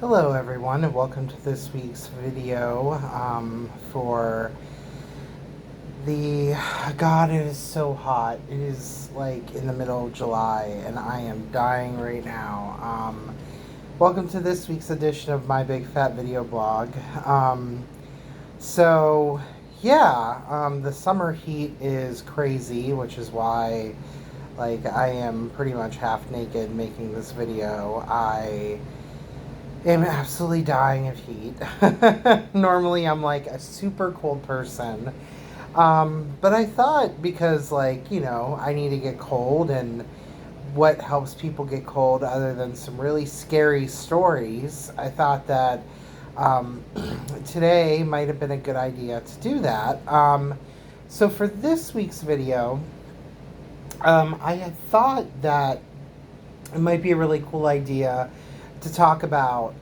Hello everyone and welcome to this week's video for the God, it is so hot. It is like in the middle of July and I am dying right now. Welcome to this week's edition of my big fat video blog. So yeah, the summer heat is crazy, which is why I am pretty much half naked making this video. I am absolutely dying of heat. Normally, I'm like a super cold person. But I thought because, I need to get cold, and what helps people get cold other than some really scary stories, I thought that um, today might have been a good idea to do that. So, for this week's video, I had thought that it might be a really cool idea to talk about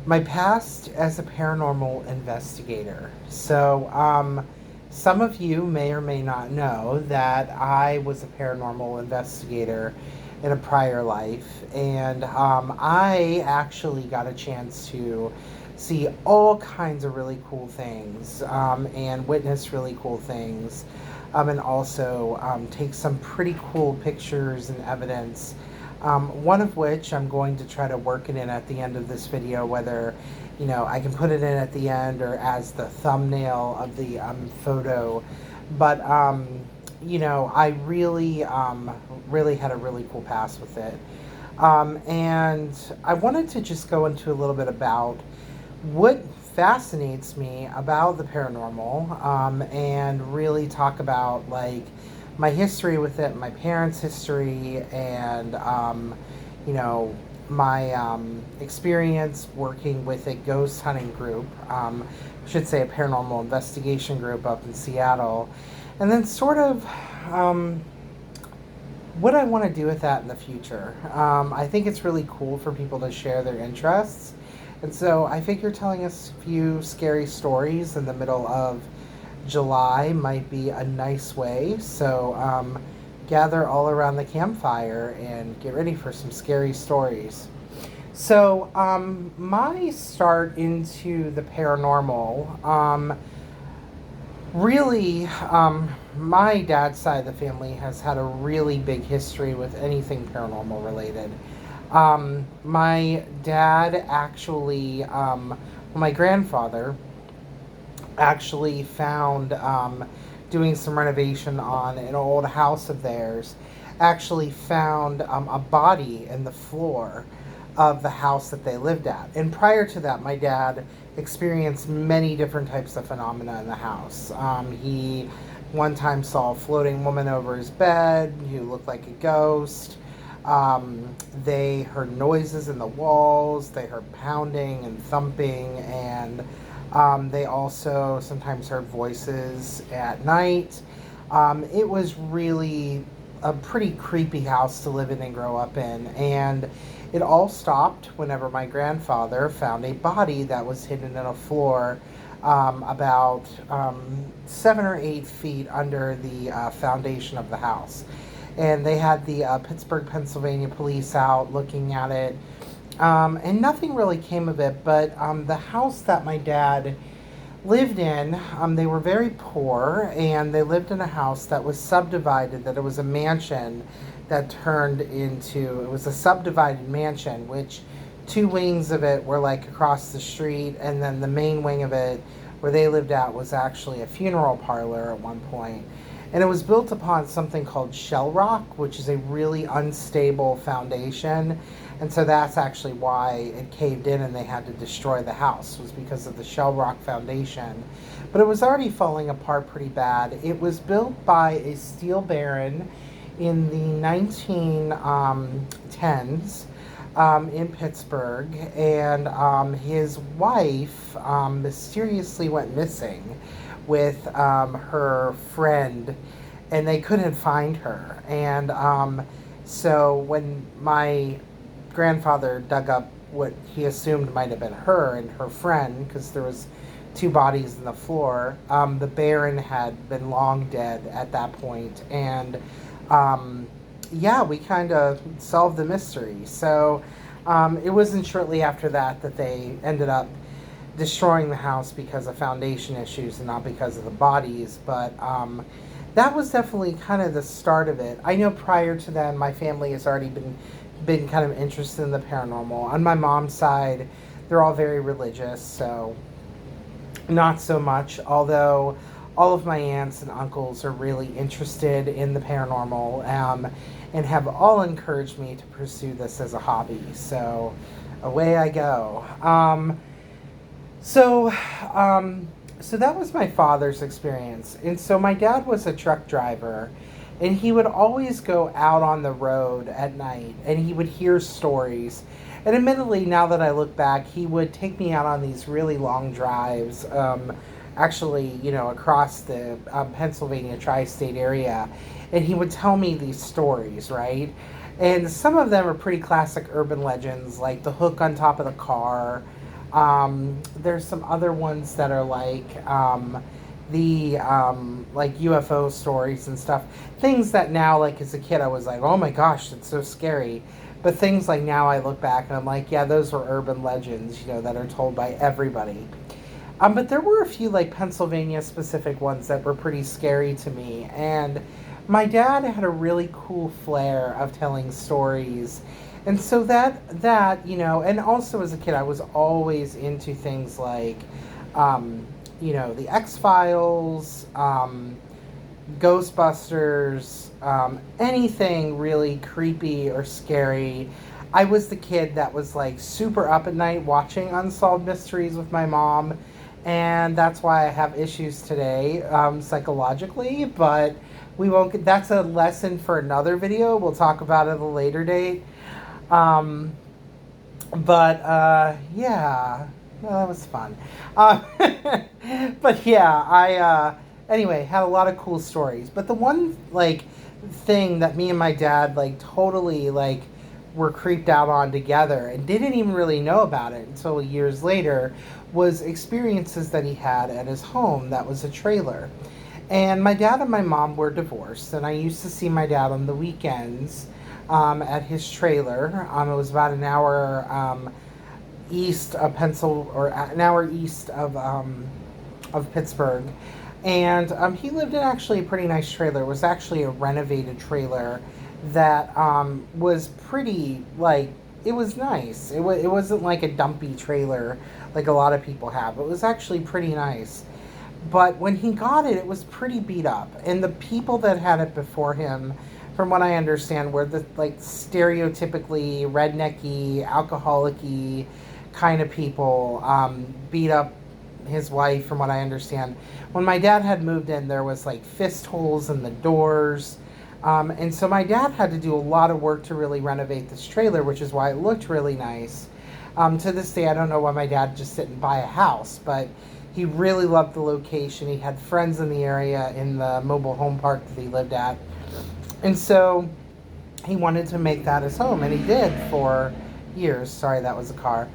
my past as a paranormal investigator. So, some of you may or may not know that I was a paranormal investigator in a prior life, and I actually got a chance to see all kinds of really cool things and witness really cool things, and also take some pretty cool pictures and evidence. One of which I'm going to try to work it in at the end of this video, whether, I can put it in at the end or as the thumbnail of the photo. But, I really had a really cool past with it. And I wanted to just go into a little bit about what fascinates me about the paranormal, and really talk about, my history with it, my parents' history, and my experience working with a ghost hunting group, I should say a paranormal investigation group up in Seattle, and then sort of what I want to do with that in the future. I think it's really cool for people to share their interests, and so I figure telling us a few scary stories in the middle of July might be a nice way. So gather all around the campfire and get ready for some scary stories. So my start into the paranormal, really, my dad's side of the family has had a really big history with anything paranormal related. My dad actually, my grandfather actually found, doing some renovation on an old house of theirs, actually found a body in the floor of the house that they lived at. And prior to that, my dad experienced many different types of phenomena in the house. He one time saw a floating woman over his bed who looked like a ghost. They heard noises in the walls, they heard pounding and thumping, and they also sometimes heard voices at night. It was really a pretty creepy house to live in and grow up in. And it all stopped whenever my grandfather found a body that was hidden in a floor about 7 or 8 feet under the foundation of the house. And they had the Pittsburgh, Pennsylvania police out looking at it. And nothing really came of it, but the house that my dad lived in, they were very poor, and they lived in a house that was subdivided, that it was a mansion that turned into, it was a subdivided mansion, which 2 wings of it were across the street, and then the main wing of it, where they lived at, was actually a funeral parlor at one point. And it was built upon something called shell rock, which is a really unstable foundation. And so that's actually why it caved in and they had to destroy the house, was because of the shell rock foundation. But it was already falling apart pretty bad. It was built by a steel baron in the 1910s in Pittsburgh. And his wife mysteriously went missing with her friend, and they couldn't find her. And so when my grandfather dug up what he assumed might have been her and her friend, because there was 2 bodies in the floor, the baron had been long dead at that point. And yeah, we kind of solved the mystery. So It wasn't shortly after that that they ended up destroying the house because of foundation issues and not because of the bodies. But that was definitely kind of the start of it. I know prior to then, my family has already been kind of interested in the paranormal. On my mom's side, they're all very religious, so not so much. Although all of my aunts and uncles are really interested in the paranormal, and have all encouraged me to pursue this as a hobby. So away I go. So, so that was my father's experience. And so my dad was a truck driver, and he would always go out on the road at night and he would hear stories. And admittedly, now that I look back, he would take me out on these really long drives, actually, across the Pennsylvania tri-state area. And he would tell me these stories, right? And some of them are pretty classic urban legends, like the hook on top of the car. There's some other ones that are like like UFO stories and stuff. Things that now, like as a kid, I was like, oh my gosh, that's so scary. But things like now I look back and I'm like, yeah, those were urban legends, that are told by everybody. But there were a few like Pennsylvania specific ones that were pretty scary to me. And my dad had a really cool flair of telling stories. And so and also as a kid, I was always into things like, the X-Files, Ghostbusters, anything really creepy or scary. I was the kid that was like super up at night watching Unsolved Mysteries with my mom. And that's why I have issues today, psychologically, but we won't that's a lesson for another video. We'll talk about it at a later date. Yeah, well, that was fun. But yeah, anyway, had a lot of cool stories. But the one, like, thing that me and my dad, like, totally, like, were creeped out on together and didn't even really know about it until years later was experiences that he had at his home that was a trailer. And my dad and my mom were divorced, and I used to see my dad on the weekends at his trailer. It was about an hour east of an hour east of Pittsburgh. And he lived in actually a pretty nice trailer. It was actually a renovated trailer that was pretty, like, it was nice. It wasn't like a dumpy trailer like a lot of people have. It was actually pretty nice. But when he got it, it was pretty beat up. And the people that had it before him, from what I understand, were the, like, stereotypically rednecky, alcoholic-y kind of people, beat up his wife, from what I understand. When my dad had moved in, there was, like, fist holes in the doors. And so my dad had to do a lot of work to really renovate this trailer, which is why it looked really nice. To this day, I don't know why my dad just didn't buy a house, but he really loved the location. He had friends in the area in the mobile home park that he lived at. And so he wanted to make that his home, and he did for years. Sorry, that was a car.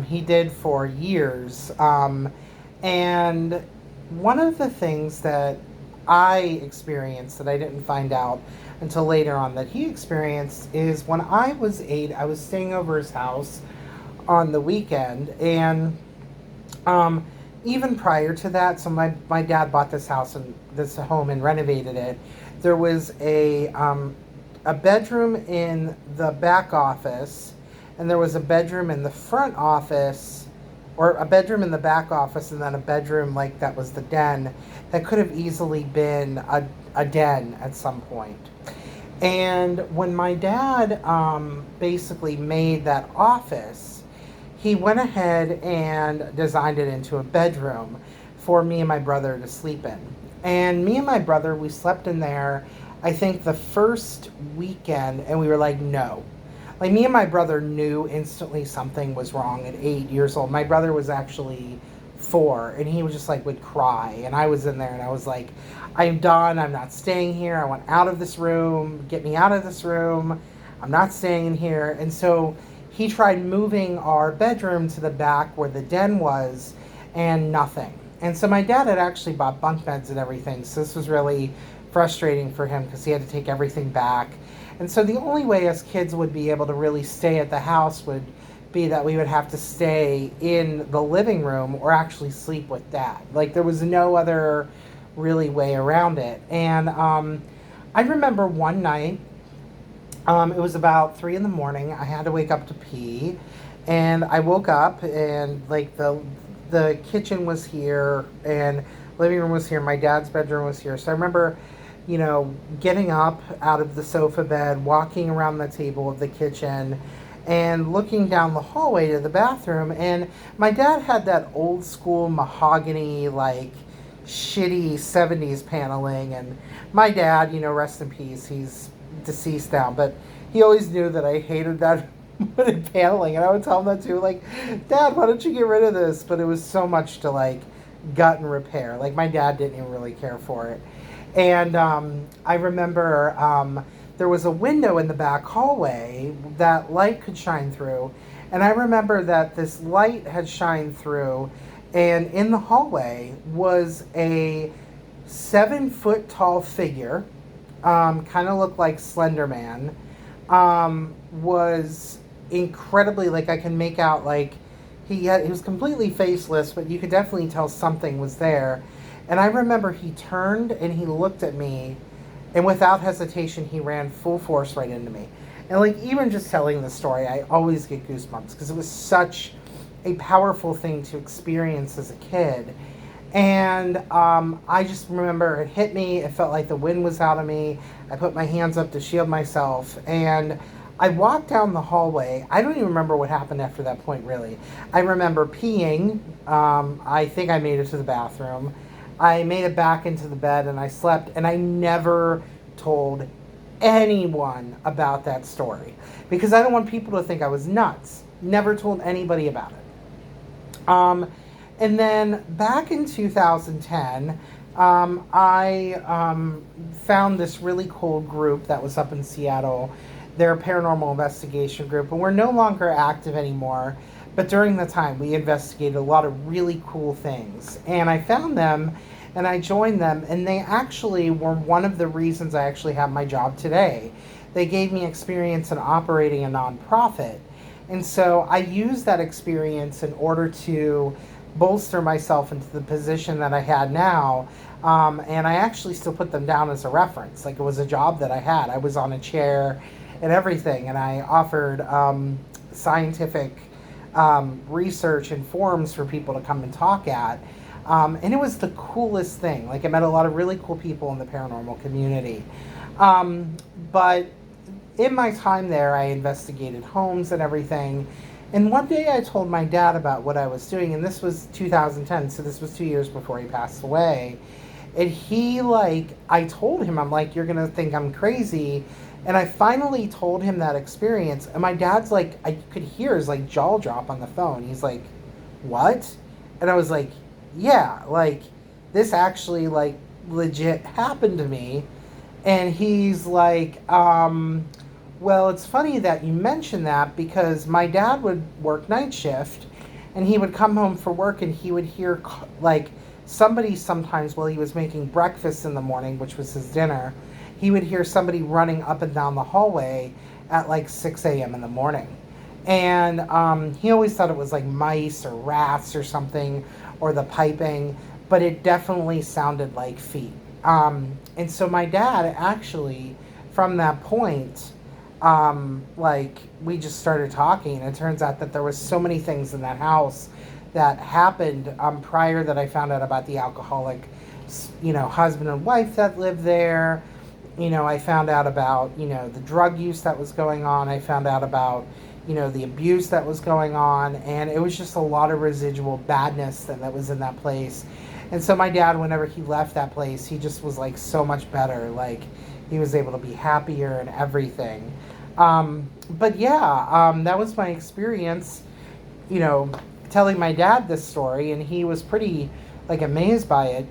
He did for years. And one of the things that I experienced that I didn't find out until later on that he experienced is when I was 8, I was staying over his house on the weekend, and even prior to that, so my dad bought this house and this home and renovated it. There was a bedroom in the back office, and there was a bedroom in the front office, or a bedroom in the back office, and then a bedroom like that was the den that could have easily been a den at some point. And when my dad basically made that office, he went ahead and designed it into a bedroom for me and my brother to sleep in. And me and my brother, we slept in there, I think the first weekend, and we were like, no. Like, me and my brother knew instantly something was wrong at 8 years old. My brother was actually 4, and he was just like, would cry. And I was in there, and I was like, I'm done. I'm not staying here. I want out of this room. Get me out of this room. I'm not staying in here. And so he tried moving our bedroom to the back where the den was, and nothing. And so my dad had actually bought bunk beds and everything, so this was really frustrating for him because he had to take everything back. And so the only way us kids would be able to really stay at the house would be that we would have to stay in the living room or actually sleep with dad. Like there was no other really way around it. And I remember one night, it was about 3 in the morning. I had to wake up to pee, and I woke up and like the kitchen was here and living room was here. My dad's bedroom was here. So I remember, getting up out of the sofa bed, walking around the table of the kitchen, and looking down the hallway to the bathroom. And my dad had that old school mahogany, like shitty 70s paneling. And my dad, rest in peace, he's deceased now, but he always knew that I hated that wooden paneling. And I would tell him that too, like, Dad, why don't you get rid of this? But it was so much to like gut and repair. Like my dad didn't even really care for it. And I remember there was a window in the back hallway that light could shine through. And I remember that this light had shined through, and in the hallway was a 7 foot tall figure, kind of looked like Slender Man, was incredibly, like I can make out, like he was completely faceless, but you could definitely tell something was there. And I remember he turned and he looked at me, and without hesitation, he ran full force right into me. And like even just telling the story, I always get goosebumps because it was such a powerful thing to experience as a kid. And I just remember it hit me. It felt like the wind was out of me. I put my hands up to shield myself, and I walked down the hallway. I don't even remember what happened after that point, really. I remember peeing. I think I made it to the bathroom. I made it back into the bed and I slept, and I never told anyone about that story because I don't want people to think I was nuts. Never told anybody about it. And then back in 2010, I found this really cool group that was up in Seattle. They're a paranormal investigation group, and we're no longer active anymore. But during the time, we investigated a lot of really cool things. And I found them, and I joined them, and they actually were one of the reasons I actually have my job today. They gave me experience in operating a nonprofit. And so I used that experience in order to bolster myself into the position that I had now. And I actually still put them down as a reference. Like it was a job that I had. I was on a chair and everything, and I offered scientific research and forums for people to come and talk at. And it was the coolest thing. Like I met a lot of really cool people in the paranormal community. But in my time there, I investigated homes and everything. And one day I told my dad about what I was doing, and this was 2010, so this was 2 years before he passed away. And I told him, I'm like, you're going to think I'm crazy. And I finally told him that experience, and my dad's like, I could hear his like jaw drop on the phone. He's like, what? And I was like, yeah, like this actually like legit happened to me. And he's like, well, it's funny that you mentioned that because my dad would work night shift, and he would come home for work and he would hear like somebody sometimes while he was making breakfast in the morning, which was his dinner, he would hear somebody running up and down the hallway at like 6 a.m. in the morning. And he always thought it was like mice or rats or something, or the piping, but it definitely sounded like feet. And so my dad actually, from that point, like we just started talking, and it turns out that there was so many things in that house that happened prior that I found out about the alcoholic, husband and wife that lived there. I found out about, the drug use that was going on. I found out about, the abuse that was going on. And it was just a lot of residual badness that was in that place. And so my dad, whenever he left that place, he just was like so much better. Like he was able to be happier and everything. But yeah, that was my experience, telling my dad this story, and he was pretty like amazed by it.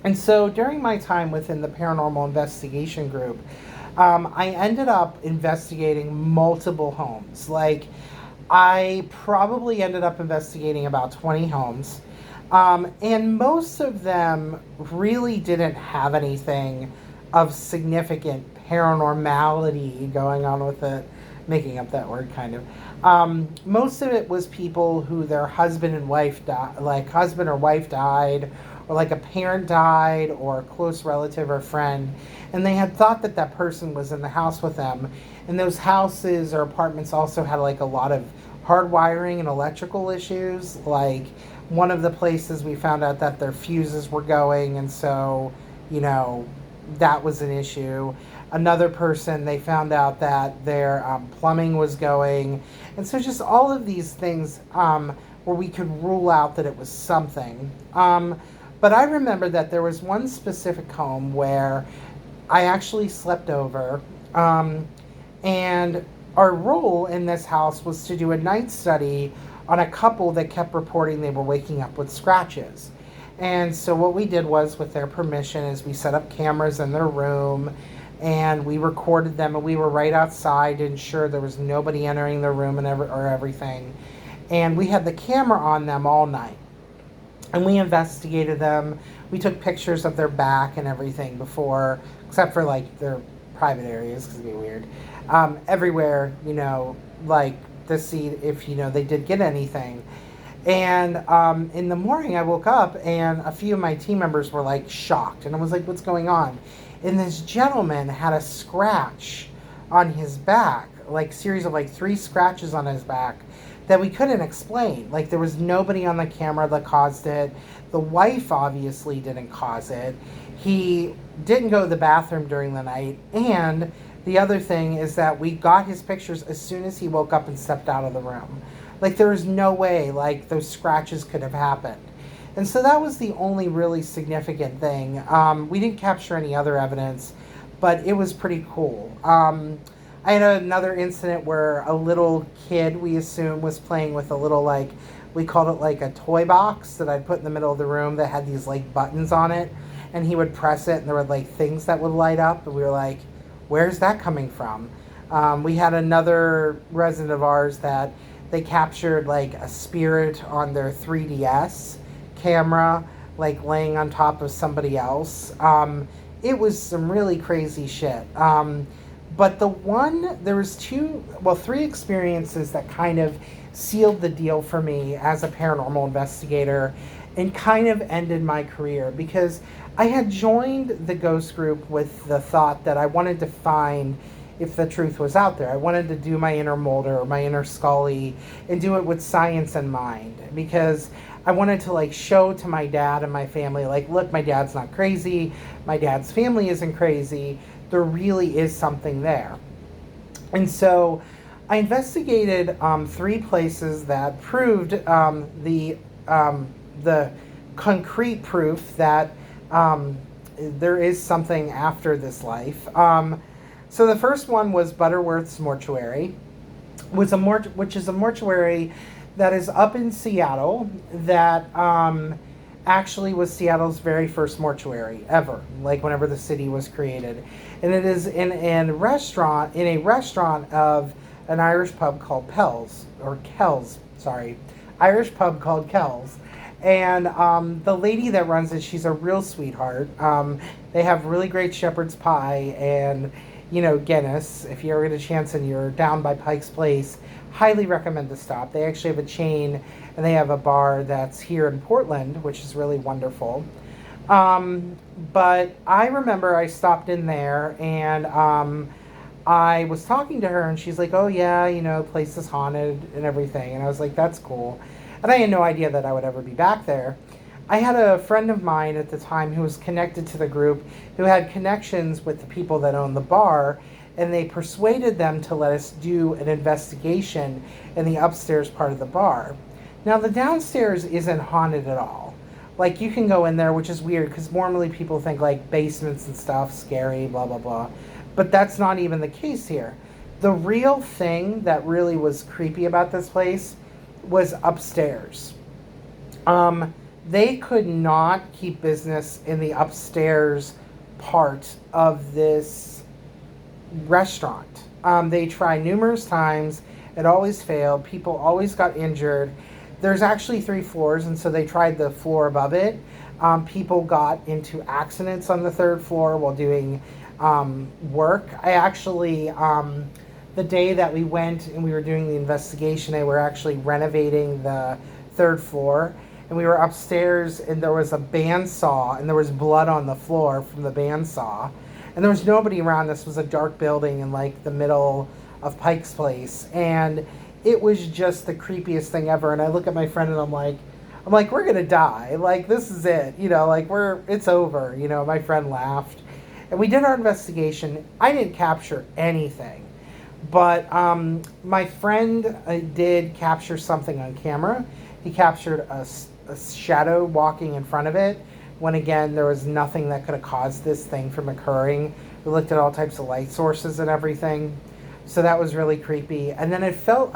And so during my time within the paranormal investigation group, I ended up investigating multiple homes. Like I probably ended up investigating about 20 homes. And most of them really didn't have anything of significant paranormality going on with it, making up that word kind of. Most of it was people who their husband and wife died, like husband or wife died, or like a parent died, or a close relative or friend, and they had thought that that person was in the house with them. And those houses or apartments also had like a lot of hard wiring and electrical issues. Like one of the places we found out that their fuses were going, and so, you know, that was an issue. Another person, they found out that their plumbing was going. And so just all of these things where we could rule out that it was something. But I remember that there was one specific home where I actually slept over. And our role in this house was to do a night study on a couple that kept reporting they were waking up with scratches. And so what we did was, with their permission, is we set up cameras in their room and we recorded them, and we were right outside to ensure there was nobody entering their room and everything. And we had the camera on them all night. And we investigated them. We took pictures of their back and everything before, except for like their private areas, because it'd be weird. Everywhere, you know, like to see if, you know, they did get anything. And in the morning I woke up and a few of my team members were like shocked. And I was like, what's going on? And this gentleman had a scratch on his back, like series of like 3 scratches on his back that we couldn't explain. Like there was nobody on the camera that caused it. The wife obviously didn't cause it. He didn't go to the bathroom during the night. And the other thing is that we got his pictures as soon as he woke up and stepped out of the room. Like there was no way like those scratches could have happened. And so that was the only really significant thing. We didn't capture any other evidence, but it was pretty cool. I had another incident where a little kid, we assume, was playing with a little, like, we called it like a toy box that I'd put in the middle of the room that had these like buttons on it, and he would press it and there were like things that would light up, and we were like, where's that coming from? We had another resident of ours that they captured like a spirit on their 3DS camera, like laying on top of somebody else. It was some really crazy shit. But there was 3 experiences that kind of sealed the deal for me as a paranormal investigator and kind of ended my career, because I had joined the ghost group with the thought that I wanted to find if the truth was out there. I wanted to do my inner Mulder or my inner Scully and do it with science in mind, because I wanted to like show to my dad and my family, like, look, my dad's not crazy. My dad's family isn't crazy. There really is something there. And so I investigated 3 places that proved the concrete proof that there is something after this life. So the first one was Butterworths Mortuary, which is a mortuary that is up in Seattle that actually was Seattle's very first mortuary ever, like whenever the city was created. And it is in a restaurant of an Irish pub called Irish pub called Kells. And the lady that runs it, she's a real sweetheart. They have really great shepherd's pie and, you know, Guinness. If you ever get a chance and you're down by Pike's Place, highly recommend to stop. They actually have a chain, and they have a bar that's here in Portland, which is really wonderful. But I remember I stopped in there, and I was talking to her, and she's like, oh yeah, you know, the place is haunted and everything. And I was like, that's cool. And I had no idea that I would ever be back there. I had a friend of mine at the time who was connected to the group, who had connections with the people that owned the bar, and they persuaded them to let us do an investigation in the upstairs part of the bar. Now, the downstairs isn't haunted at all. Like, you can go in there, which is weird, because normally people think, like, basements and stuff, scary, blah, blah, blah. But that's not even the case here. The real thing that really was creepy about this place was upstairs. They could not keep business in the upstairs part of this restaurant. They tried numerous times. It always failed. People always got injured. There's actually 3 floors, and so they tried the floor above it. People got into accidents on the 3rd floor while doing work. I actually, the day that we went and we were doing the investigation, they were actually renovating the third floor. And we were upstairs, and there was a bandsaw, and there was blood on the floor from the bandsaw. And there was nobody around. This was a dark building in like the middle of Pike's Place. And it was just the creepiest thing ever. And I look at my friend and I'm like, we're gonna die. Like, this is it. Like it's over. My friend laughed. And we did our investigation. I didn't capture anything. But my friend did capture something on camera. He captured a shadow walking in front of it, when again, there was nothing that could have caused this thing from occurring. We looked at all types of light sources and everything. So that was really creepy. And then I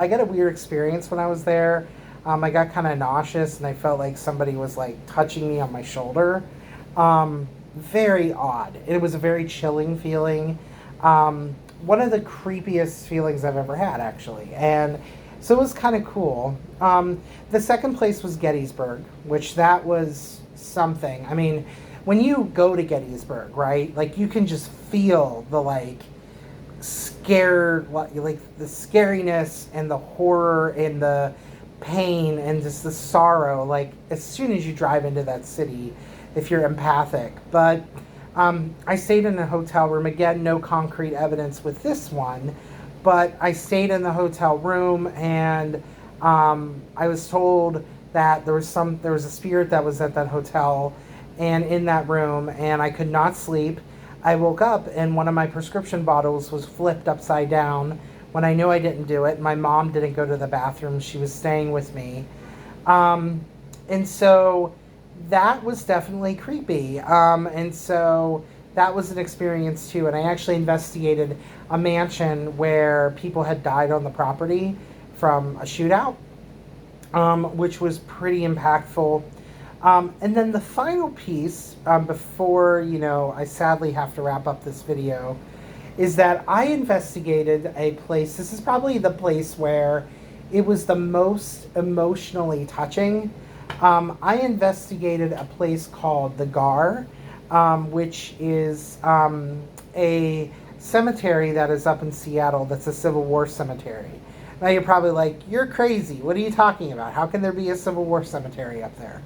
got a weird experience when I was there. I got kind of nauseous, and I felt like somebody was like touching me on my shoulder. Very odd. It was a very chilling feeling. One of the creepiest feelings I've ever had, actually. And so it was kind of cool. The second place was Gettysburg, which that was something. I mean, when you go to Gettysburg, right, like you can just feel the like the scariness and the horror and the pain and just the sorrow, like as soon as you drive into that city, if you're empathic. But I stayed in a hotel room. Again, no concrete evidence with this one, but I stayed in the hotel room, and I was told that there was a spirit that was at that hotel and in that room, and I could not sleep. I woke up, and one of my prescription bottles was flipped upside down when I knew I didn't do it. My mom didn't go to the bathroom. She was staying with me. And so that was definitely creepy. And so that was an experience too. And I actually investigated a mansion where people had died on the property from a shootout, which was pretty impactful. And then the final piece, before, I sadly have to wrap up this video, is that I investigated a place. This is probably the place where it was the most emotionally touching. I investigated a place called the Gar, which is a cemetery that is up in Seattle that's a Civil War cemetery. Now you're probably like, you're crazy. What are you talking about? How can there be a Civil War cemetery up there?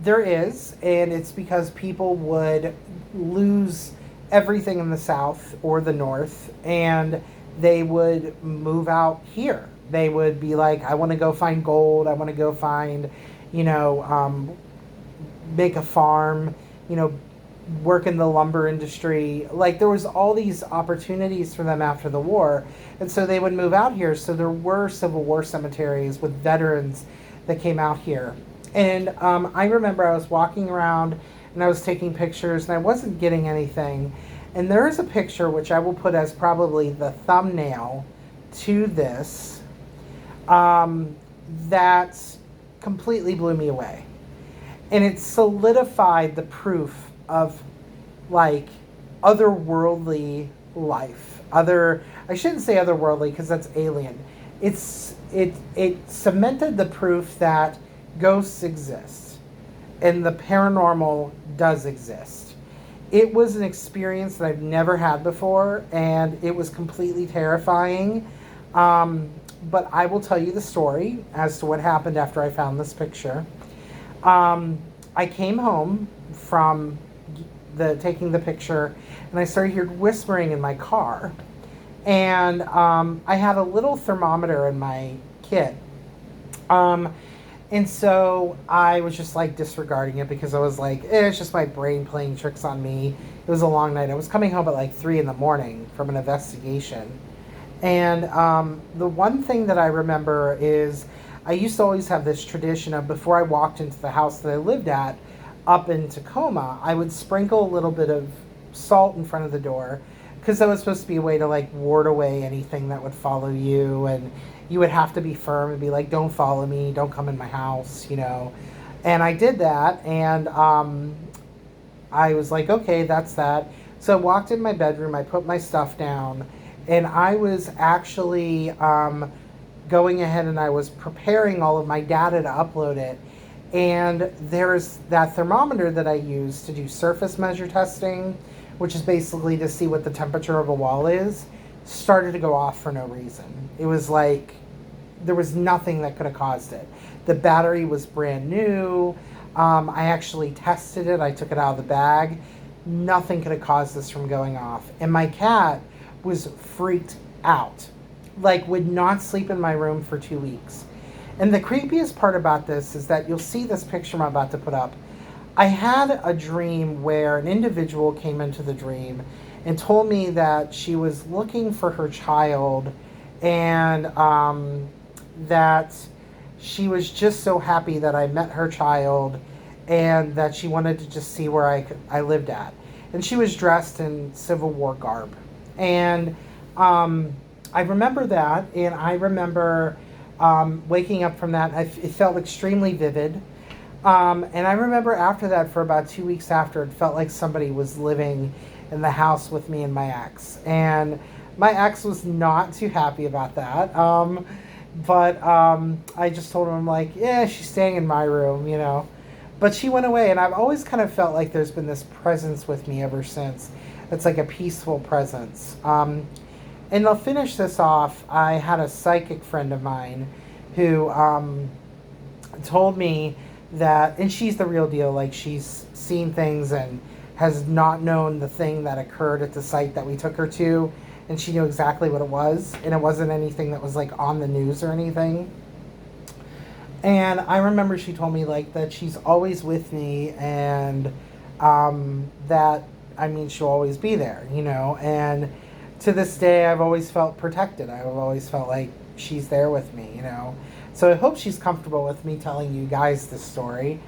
There is, and it's because people would lose everything in the South or the North, and they would move out here. They would be like, I want to go find gold. I want to go find, make a farm, work in the lumber industry. Like, there was all these opportunities for them after the war. And so they would move out here. So there were Civil War cemeteries with veterans that came out here. And I remember I was walking around and I was taking pictures, and I wasn't getting anything. And there is a picture, which I will put as probably the thumbnail to this, that completely blew me away. And it solidified the proof of like otherworldly life. I shouldn't say otherworldly because that's alien. It cemented the proof that ghosts exist and the paranormal does exist. It was an experience that I've never had before, and it was completely terrifying. But I will tell you the story as to what happened after I found this picture. I came home from taking the picture, and I started hearing whispering in my car. And I had a little thermometer in my kit. And so I was just like disregarding it because I was like, it's just my brain playing tricks on me. It was a long night. I was coming home at like 3 a.m. from an investigation. And the one thing that I remember is I used to always have this tradition of, before I walked into the house that I lived at up in Tacoma, I would sprinkle a little bit of salt in front of the door, because that was supposed to be a way to like ward away anything that would follow you, and you would have to be firm and be like, don't follow me, don't come in my house, And I did that, and I was like, okay, that's that. So I walked in my bedroom, I put my stuff down, and I was actually going ahead and I was preparing all of my data to upload it. And there's that thermometer that I use to do surface measure testing, which is basically to see what the temperature of a wall is, started to go off for no reason. It was like there was nothing that could have caused it. The battery was brand new. I actually tested it. I took it out of the bag. Nothing could have caused this from going off. And my cat was freaked out. Like, would not sleep in my room for 2 weeks. And the creepiest part about this is that you'll see this picture I'm about to put up. I had a dream where an individual came into the dream and told me that she was looking for her child, and that she was just so happy that I met her child, and that she wanted to just see where I lived at. And she was dressed in Civil War garb. And I remember that, and I remember waking up from that. It felt extremely vivid. And I remember after that, for about 2 weeks after, it felt like somebody was living in the house with me and my ex. And my ex was not too happy about that. But I just told him, like, yeah, she's staying in my room, you know. But she went away, and I've always kind of felt like there's been this presence with me ever since. It's like a peaceful presence. And I'll finish this off. I had a psychic friend of mine who told me that, and she's the real deal, like, she's seen things and has not known the thing that occurred at the site that we took her to, and she knew exactly what it was, and it wasn't anything that was like on the news or anything. And I remember she told me, like, that she's always with me, and that, I mean, she'll always be there, you know. And to this day, I've always felt protected. I've always felt like she's there with me, you know. So I hope she's comfortable with me telling you guys this story.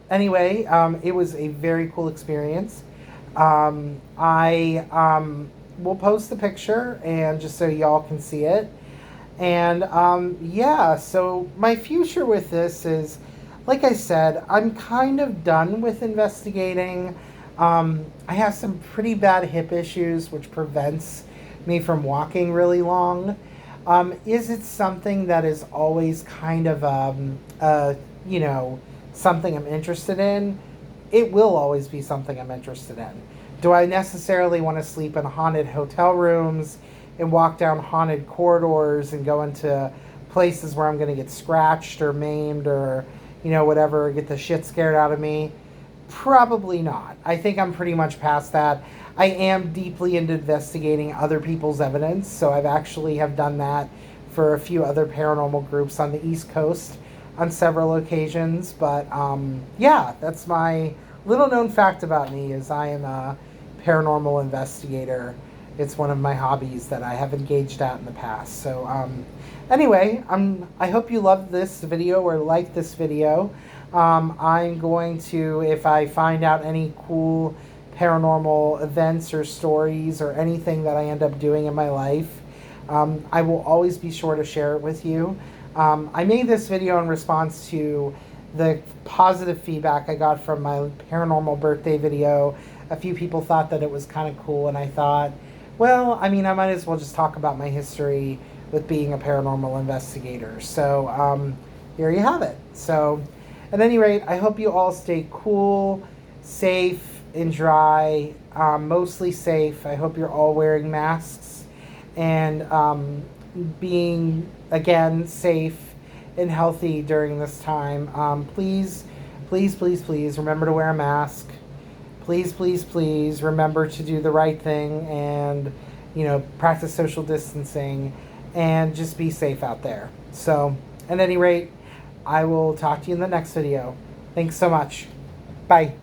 Anyway, it was a very cool experience. I will post the picture, and just so y'all can see it. And yeah, so my future with this is, like I said, I'm kind of done with investigating. I have some pretty bad hip issues, which prevents me from walking really long. Is it something that is always kind of, you know, something I'm interested in? It will always be something I'm interested in. Do I necessarily want to sleep in haunted hotel rooms and walk down haunted corridors and go into places where I'm going to get scratched or maimed or, you know, whatever, get the shit scared out of me? Probably not. I think I'm pretty much past that. I am deeply into investigating other people's evidence, so I've actually have done that for a few other paranormal groups on the East Coast on several occasions. But yeah, that's my little known fact about me, is I am a paranormal investigator. It's one of my hobbies that I have engaged at in the past. So anyway, I hope you loved this video or liked this video. I'm going to, if I find out any cool paranormal events or stories or anything that I end up doing in my life, I will always be sure to share it with you. I made this video in response to the positive feedback I got from my paranormal birthday video. A few people thought that it was kind of cool, and I thought, well, I mean, I might as well just talk about my history with being a paranormal investigator. So here you have it. So at any rate, I hope you all stay cool, safe, and dry, mostly safe. I hope you're all wearing masks and being, again, safe and healthy during this time. Please, please, please, please remember to wear a mask. Please, please, please remember to do the right thing and, you know, practice social distancing and just be safe out there. So at any rate, I will talk to you in the next video. Thanks so much. Bye.